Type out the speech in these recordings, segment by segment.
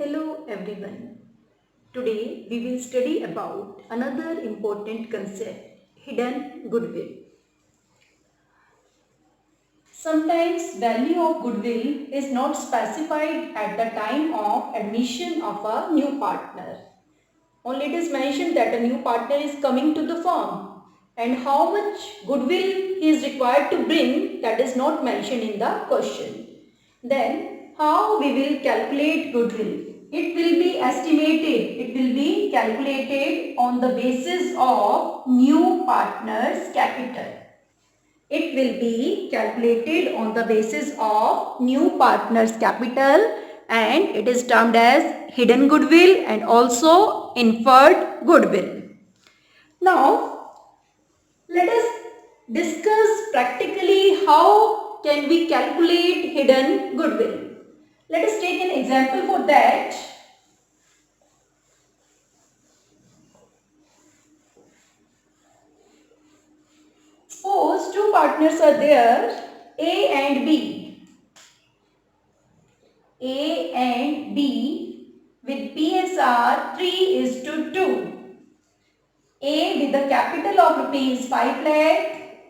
Hello everyone. Today we will study about another important concept, hidden goodwill. Sometimes value of goodwill is not specified at the time of admission of a new partner. Only it is mentioned that a new partner is coming to the firm and how much goodwill he is required to bring, that is not mentioned in the question. Then how we will calculate goodwill? It will be estimated, it will be calculated on the basis of new partner's capital. It will be calculated on the basis of new partner's capital and it is termed as hidden goodwill and also inferred goodwill. Now, let us discuss practically how can we calculate hidden goodwill. Let us take an example for that. Suppose two partners are there, A and B. A and B with PSR 3:2. A with the capital of rupees 5 lakh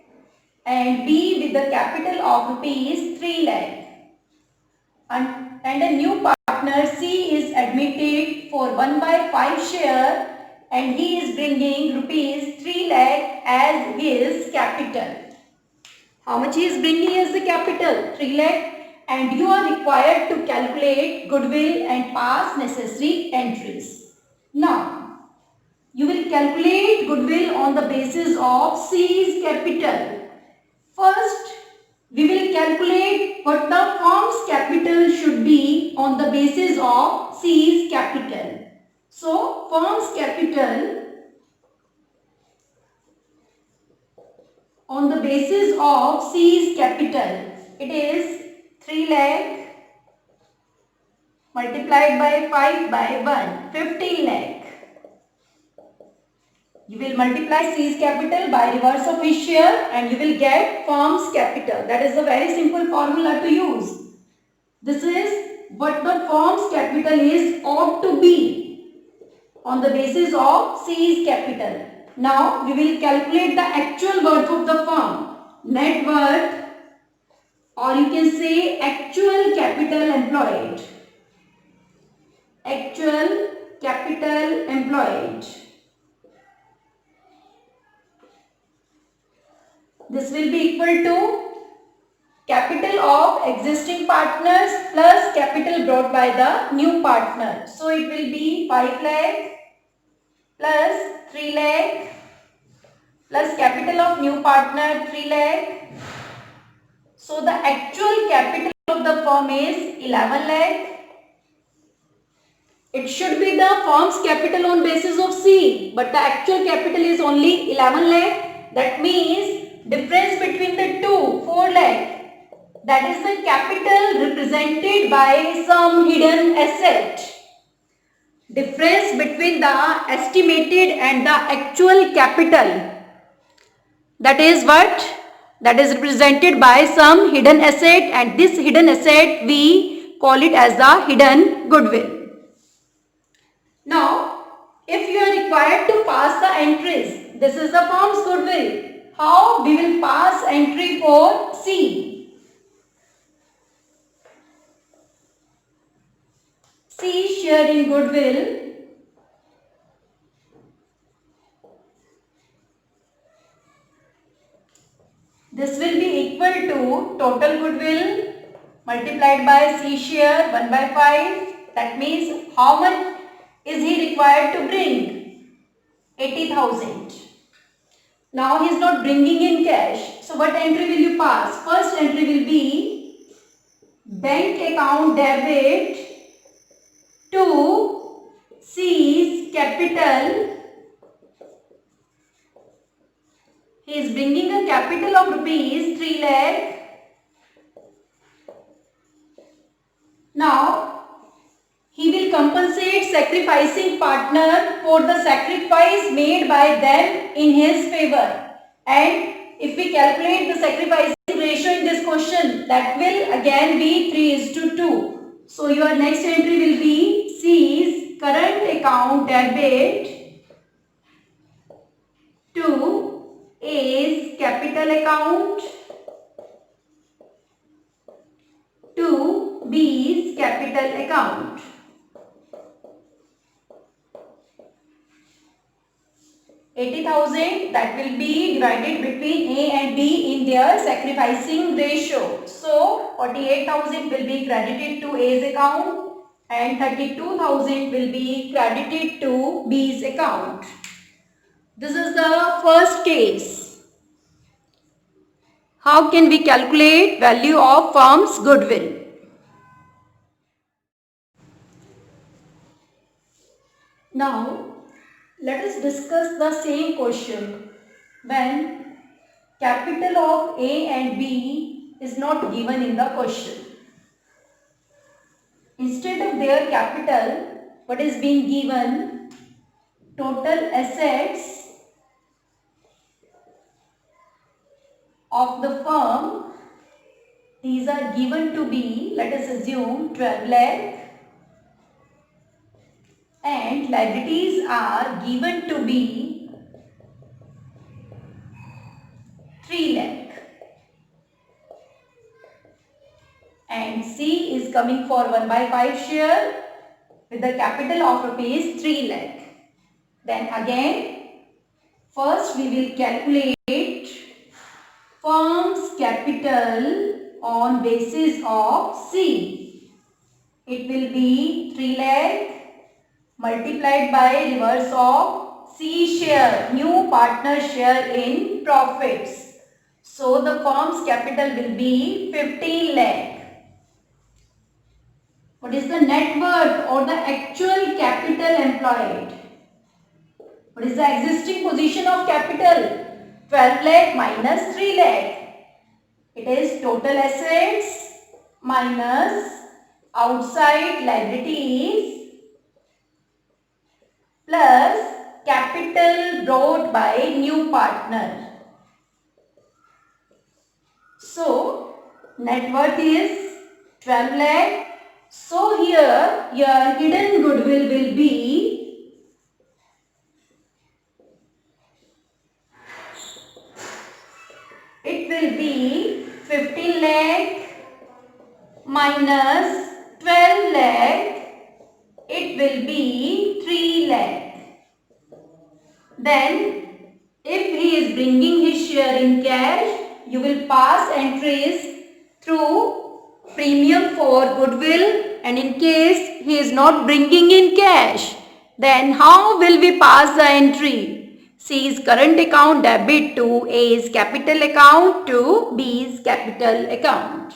and B with the capital of rupees 3 lakh. And a new partner C is admitted for 1/5 share and he is bringing rupees 3 lakh as his capital. How much he is bringing as the capital? 3 lakh, and you are required to calculate goodwill and pass necessary entries. Now, you will calculate goodwill on the basis of C's capital. First, we will calculate what the firm's capital should be on the basis of C's capital. So, firm's capital on the basis of C's capital, it is 3 lakh multiplied by 5 by 1, 15 lakh. You will multiply C's capital by reverse of his share and you will get firm's capital. That is a very simple formula to use. This is what the firm's capital is ought to be on the basis of C's capital. Now we will calculate the actual worth of the firm. Net worth, or you can say actual capital employed. Actual capital employed. This will be equal to capital of existing partners plus capital brought by the new partner. So it will be 5 lakh plus 3 lakh plus capital of new partner 3 lakh. So the actual capital of the firm is 11 lakh. It should be the firm's capital on basis of C, but the actual capital is only 11 lakh. That means difference between the two, 4 lakh. That is the capital represented by some hidden asset. Difference between the estimated and the actual capital. That is what? That is represented by some hidden asset, and this hidden asset we call it as the hidden goodwill. Now, if you are required to pass the entries, this is the firm's goodwill. How we will pass entry for C? C share in goodwill this will be equal to total goodwill multiplied by C share 1/5. That means how much is he required to bring? 80,000. Now he is not bringing in cash. So what entry will you pass? First entry will be bank account debit to C's capital. He is bringing a capital of rupees 3 lakh. Now he will compensate sacrificing partner for the sacrifice made by them in his favor. And if we calculate the sacrificing ratio in this question, that will again be 3:2. So your next entry will be C's current account debit to A's capital account to B's capital account. $80,000 that will be divided between A and B in their sacrificing ratio. So 48,000 will be credited to A's account and 32,000 will be credited to B's account. This is the first case. How can we calculate value of firm's goodwill? Now, let us discuss the same question when capital of A and B is not given in the question. Instead of their capital, what is being given? Total assets of the firm. These are given to be, let us assume 12 lakh, and liabilities are given to be 3 lakh. And C is coming for 1/5 share with the capital of rupees 3 lakh. Then again, first we will calculate firm's capital on basis of C. It will be 3 lakh multiplied by reverse of C share, new partner share in profits. So the firm's capital will be 15 lakh. What is the net worth or the actual capital employed? What is the existing position of capital? 12 lakh minus 3 lakh. It is total assets minus outside liabilities plus capital brought by new partner. So, net worth is 12 lakh. So, here your hidden goodwill will be it will be 15 lakh minus 12 lakh. It will be 3 lakh. Then, if he is bringing his share in cash, you will pass entries through premium for goodwill, and in case he is not bringing in cash, then how will we pass the entry? C's current account debit to A's capital account to B's capital account.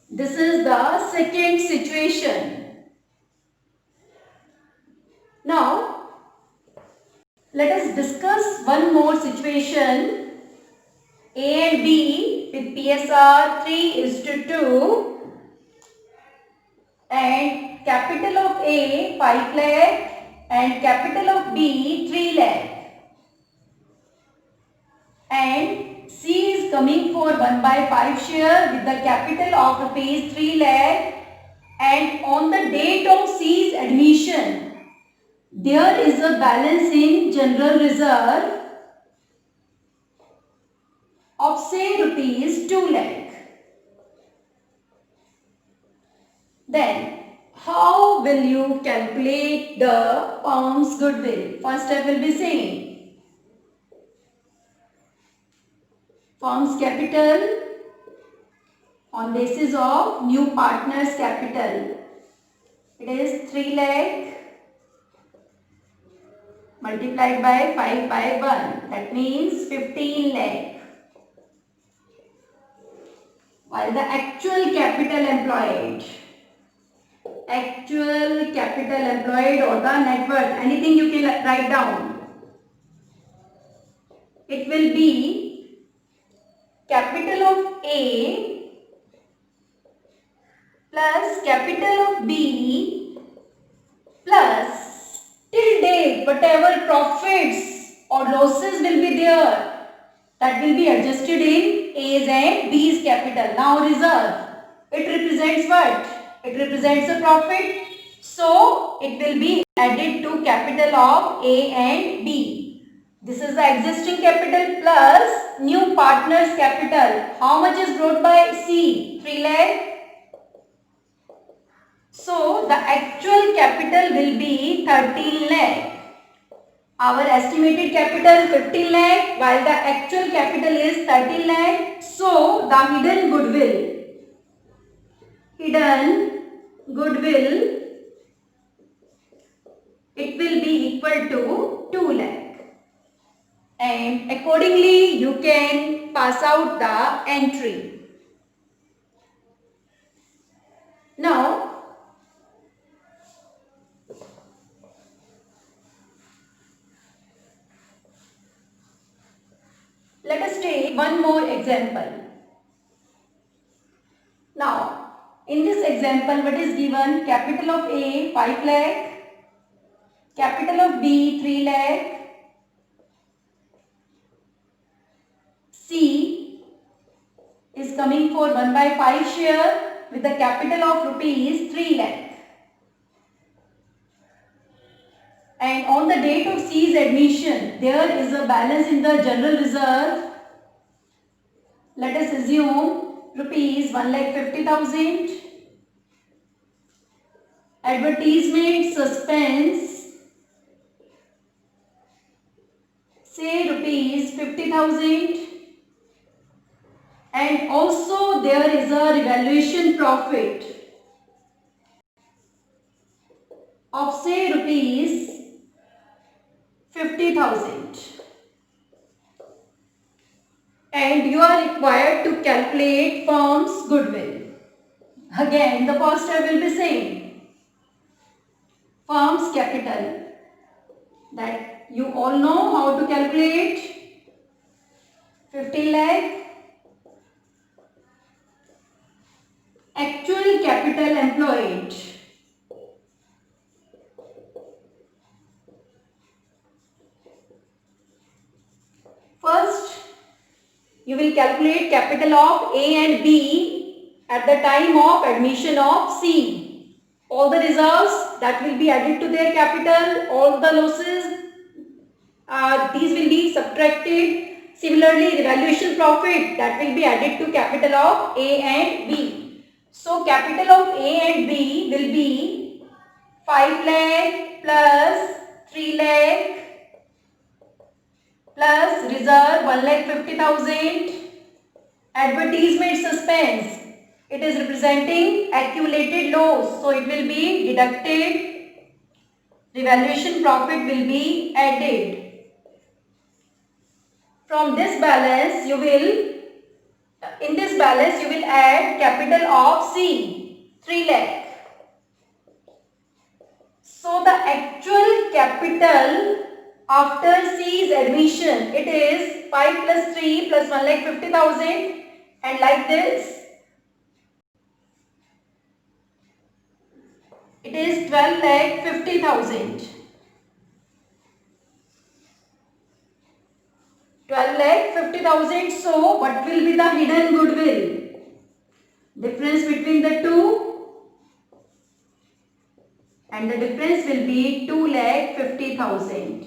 This is the second situation. Now, let us discuss one more situation. A and B with PSR 3:2 and capital of A 5 lakh and capital of B 3 lakh. And C is coming for 1/5 share with the capital of rupees 3 lakh, and on the date of C's admission, there is a balance in general reserve of say rupees 2 lakh. Then how will you calculate the firm's goodwill? First I will be saying firm's capital on basis of new partner's capital. It is 3 lakh multiplied by 5 by 1. That means 15 lakh. While the actual capital employed or the net worth, anything you can write down, it will be capital of A plus capital of B plus till date whatever profits or losses will be there, that will be adjusted in A's and B's capital. Now reserve, it represents what? It represents a profit. So it will be added to capital of A and B. This is the existing capital plus new partner's capital. How much is brought by C? 3 lakh. So the actual capital will be 13 lakh. Our estimated capital 15 lakh while the actual capital is 13 lakh. So the hidden goodwill, it will be equal to 2 lakh. And accordingly you can pass out the entry. Now let us take one more example. Now, in this example, what is given? Capital of A 5 lakh, capital of B 3 lakh, C is coming for 1 by 5 share with the capital of rupees 3 lakh. And on the date of C's admission, there is a balance in the general reserve. Let us assume rupees 1,50,000. Advertisement suspense, say rupees 50,000. And also there is a revaluation profit of say rupees 50,000. And you are required to calculate firm's goodwill. Again, the poster will be same. Firm's capital, that you all know how to calculate. 50 lakh. Actual capital employed. First, you will calculate capital of A and B at the time of admission of C. All the reserves that will be added to their capital, all the losses, these will be subtracted. Similarly, revaluation profit that will be added to capital of A and B. So, capital of A and B will be 5 lakh plus 3 lakh plus reserve 1,50,000. Advertisement suspense, it is representing accumulated loss, so it will be deducted. Revaluation profit will be added. From this balance you will, in this balance you will add capital of C 3 lakh. So the actual capital after C's admission, it is 5 plus 3 plus 1,50,000, and like this it is 12,50,000. 12,50,000. So what will be the hidden goodwill? Difference between the two, and the difference will be 2,50,000.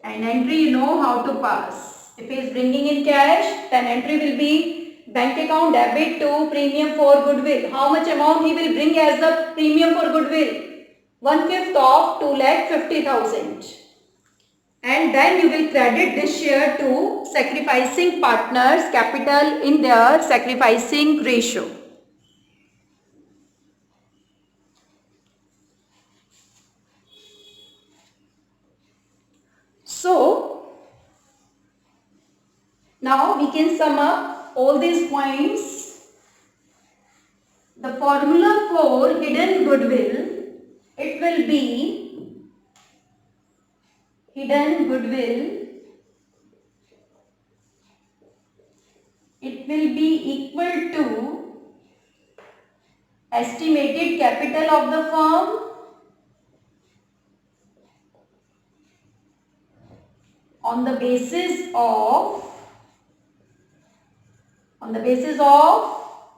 And entry you know how to pass. If he is bringing in cash, then entry will be bank account debit to premium for goodwill. How much amount he will bring as the premium for goodwill? 1/5 of 2,50,000. And then you will credit this share to sacrificing partners' capital in their sacrificing ratio. So, now we can sum up all these points. The formula for hidden goodwill, it will be hidden goodwill, it will be equal to estimated capital of the firm on the basis of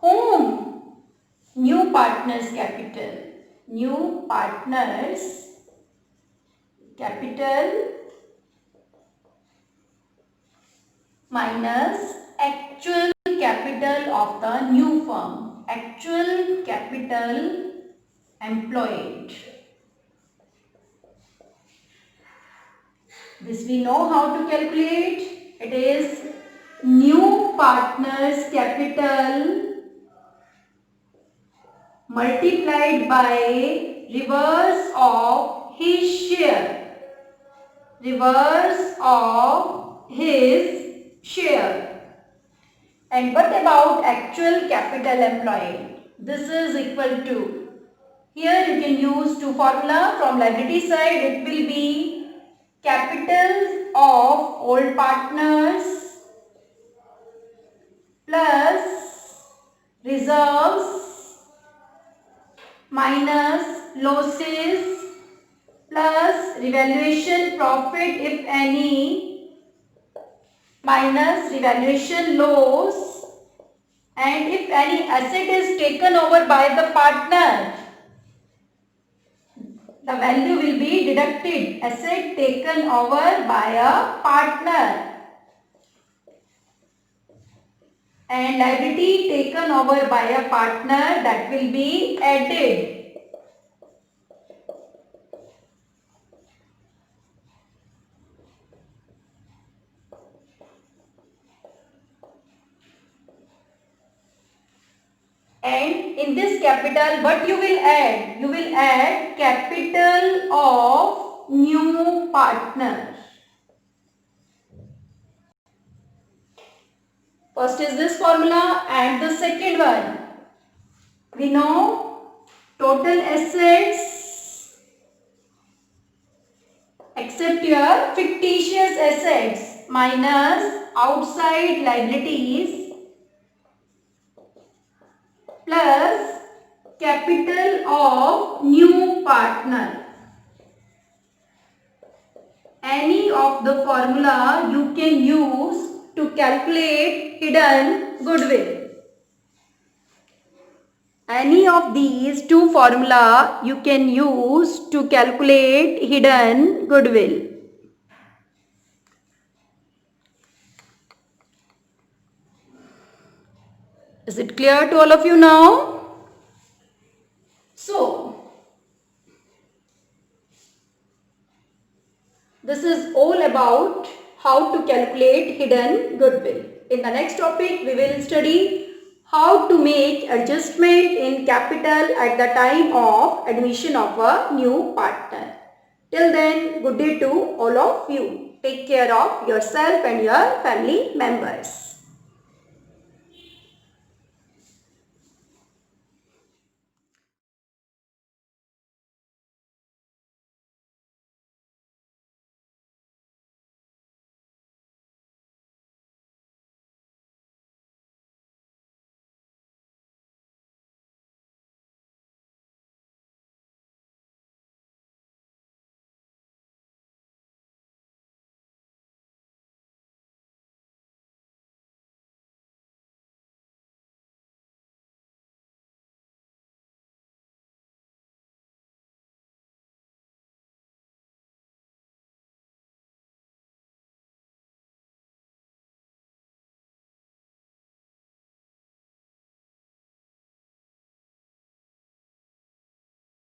whom? New partners capital. new partners, capital minus actual capital of the new firm, actual capital employed. This we know how to calculate. It is new partner's capital multiplied by reverse of his share. Reverse of his share. And what about actual capital employed? This is equal to, here you can use two formula. From liability side it will be capital of old partners plus reserves minus losses plus revaluation profit if any minus revaluation loss, and if any asset is taken over by the partner, the value will be deducted. Asset taken over by a partner and liability taken over by a partner, that will be added. And in this capital, what you will add? You will add capital of new partner. First is this formula and the second one. We know total assets except your fictitious assets minus outside liabilities plus capital of new partner. Any of the formula you can use to calculate hidden goodwill. Any of these two formula you can use to calculate hidden goodwill. Is it clear to all of you now? So, this is all about how to calculate hidden goodwill. In the next topic, we will study how to make adjustment in capital at the time of admission of a new partner. Till then, good day to all of you. Take care of yourself and your family members.